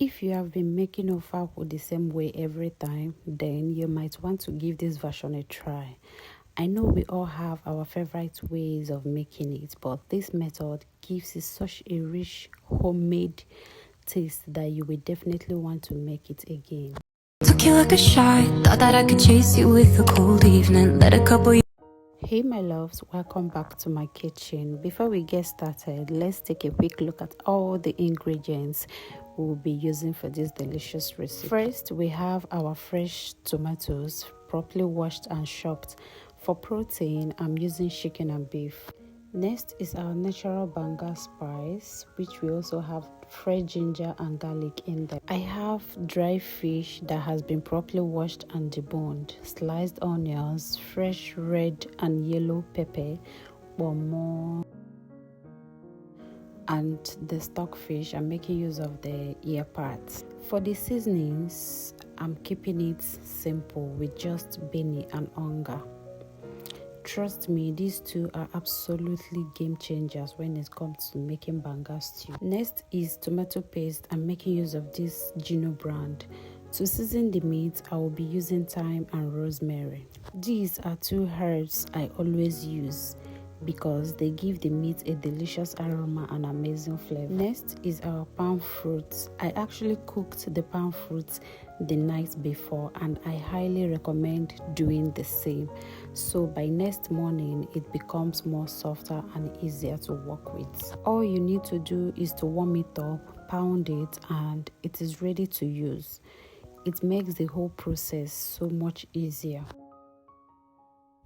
If you have been making Ofeakwu the same way every time, then you might want to give this version a try. I know we all have our favorite ways of making it, but this method gives it such a rich homemade taste that you will definitely want to make it again. Took you like a shot, thought that I could chase you with a cold evening. Let a couple. Hey my loves, welcome back to my kitchen. Before we get started, let's take a quick look at all the ingredients we'll be using for this delicious recipe. First, we have our fresh tomatoes, properly washed and chopped. For protein, I'm using chicken and beef. Next is our natural banga spice, which we also have fresh ginger and garlic in there. I have dry fish that has been properly washed and deboned, sliced onions, fresh red and yellow pepper, more, and the stockfish. I'm making use of the ear parts. For the seasonings, I'm keeping it simple with just beni and onga. Trust me, these two are absolutely game changers when it comes to making banga stew. Next is tomato paste. I'm making use of this Gino brand. To season the meat, I will be using thyme and rosemary. These are two herbs I always use because they give the meat a delicious aroma and amazing flavor. Next is our palm fruit. I actually cooked the palm fruit the night before and I highly recommend doing the same, so by next morning it becomes more softer and easier to work with. All you need to do is to warm it up, pound it, and it is ready to use. It makes the whole process so much easier.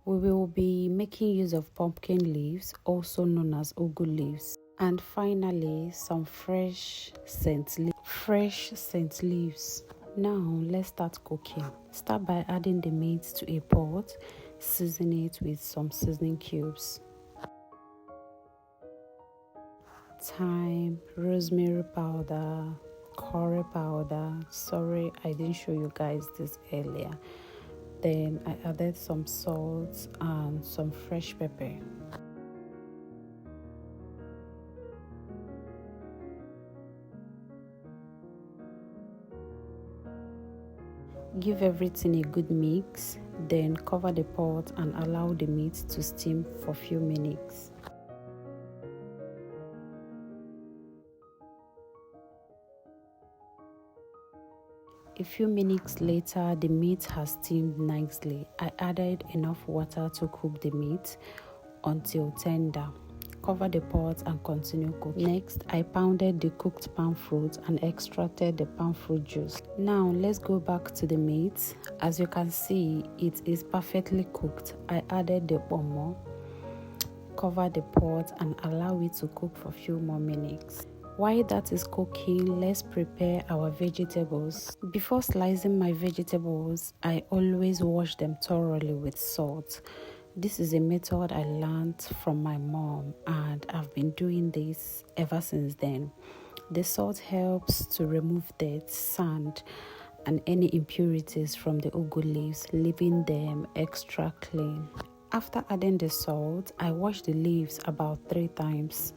We will be making use of pumpkin leaves, also known as ugu leaves. And finally, some fresh scent leaves. Now, let's start cooking. Start by adding the meat to a pot. Season it with some seasoning cubes. Thyme, rosemary powder, curry powder. Sorry, I didn't show you guys this earlier. Then I added some salt and some fresh pepper. Give everything a good mix, then cover the pot and allow the meat to steam for a few minutes. A few minutes later, the meat has steamed nicely. I added enough water to cook the meat until tender. Cover the pot and continue cooking. Next, I pounded the cooked palm fruit and extracted the palm fruit juice. Now, let's go back to the meat. As you can see, it is perfectly cooked. I added the pomo, cover the pot and allow it to cook for a few more minutes. While that is cooking, let's prepare our vegetables. Before slicing my vegetables, I always wash them thoroughly with salt. This is a method I learned from my mom and I've been doing this ever since then. The salt helps to remove dirt, sand, and any impurities from the ugu leaves, leaving them extra clean. After adding the salt, I wash the leaves about 3 times.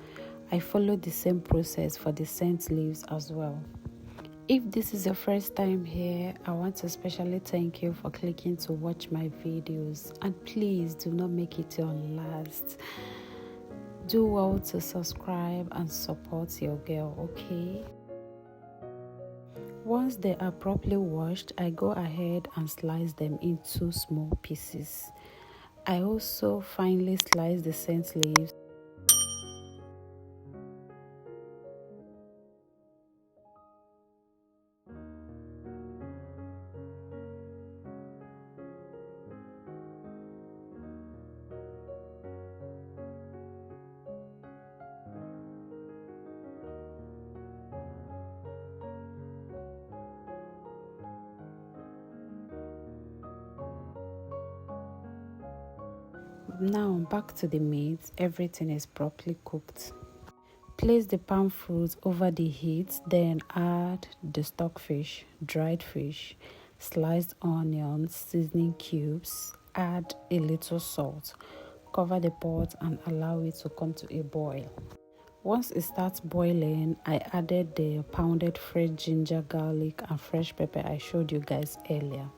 I follow the same process for the scent leaves as well. If this is your first time here, I want to especially thank you for clicking to watch my videos, and please do not make it your last. Do well to subscribe and support your girl, okay? Once they are properly washed, I go ahead and slice them into small pieces. I also finely slice the scent leaves. Now back to the meat. Everything is properly cooked. Place the palm fruit over the heat, then add the stockfish, dried fish, sliced onions, seasoning cubes, add a little salt, cover the pot and allow it to come to a boil. Once it starts boiling, I added the pounded fresh ginger, garlic and fresh pepper I showed you guys earlier.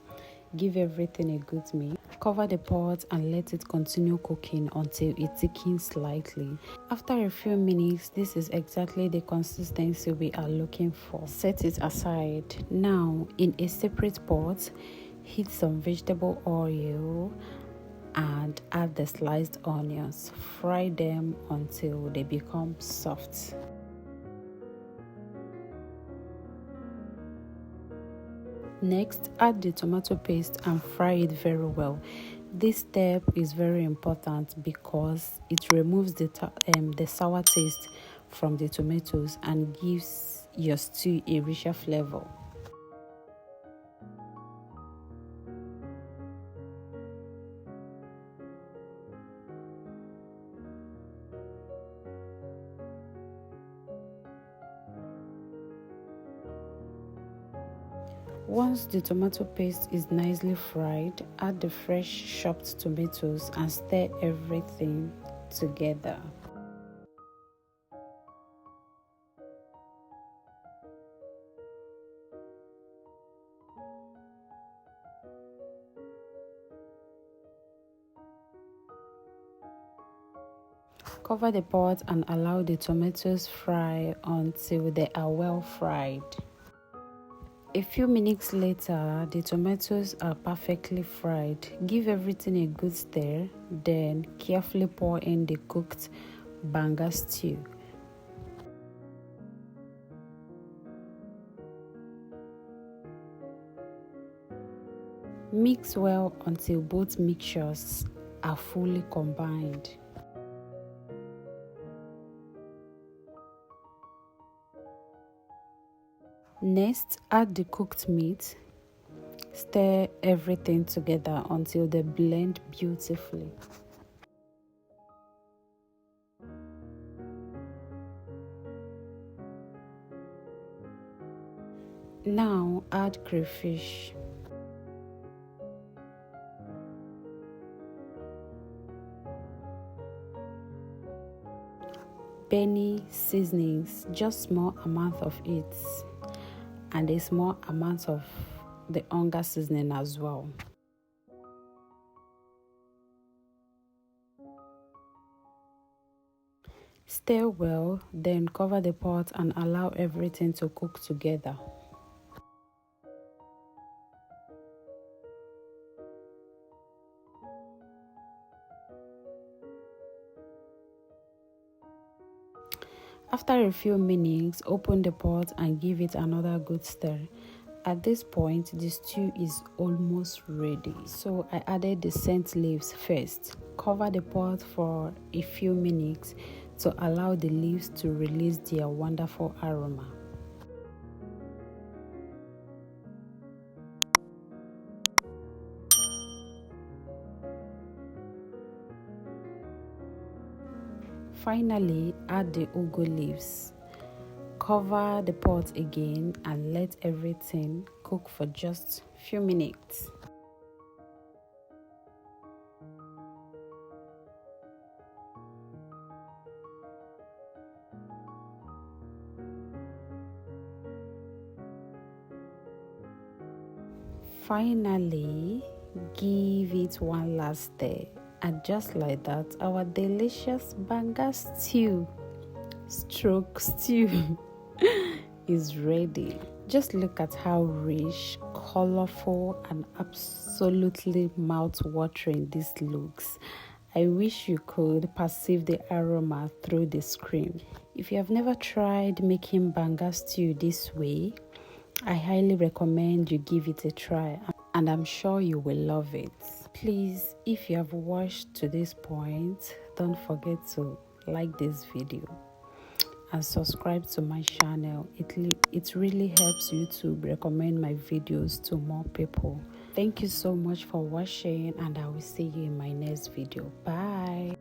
Give everything a good mix. Cover the pot and let it continue cooking until it thickens slightly. After a few minutes, this is exactly the consistency we are looking for. Set it aside. Now, in a separate pot, heat some vegetable oil and add the sliced onions. Fry them until they become soft. Next, add the tomato paste and fry it very well. This step is very important because it removes the sour taste from the tomatoes and gives your stew a richer flavor. Once the tomato paste is nicely fried, add the fresh chopped tomatoes and stir everything together. Cover the pot and allow the tomatoes fry until they are well fried. A few minutes later, the tomatoes are perfectly fried. Give everything a good stir, then carefully pour in the cooked banga stew. Mix well until both mixtures are fully combined. Next, add the cooked meat. Stir everything together until they blend beautifully. Now add crayfish. Penny seasonings, just small amount of it, and a small amount of the onga seasoning as well. Stir well, then cover the pot and allow everything to cook together. After a few minutes, open the pot and give it another good stir. At this point, the stew is almost ready. So I added the scent leaves first. Cover the pot for a few minutes to allow the leaves to release their wonderful aroma. Finally, add the ugu leaves. Cover the pot again and let everything cook for just a few minutes. Finally, give it one last stir, and just like that, our delicious banga stew is ready. Just look at how rich, colorful and absolutely mouth-watering this looks. I wish you could perceive the aroma through the screen. If you have never tried making banga stew this way, I highly recommend you give it a try, and I'm sure you will love it. Please, if you have watched to this point, don't forget to like this video and subscribe to my channel. It really helps YouTube recommend my videos to more people. Thank you so much for watching, and I will see you in my next video. Bye.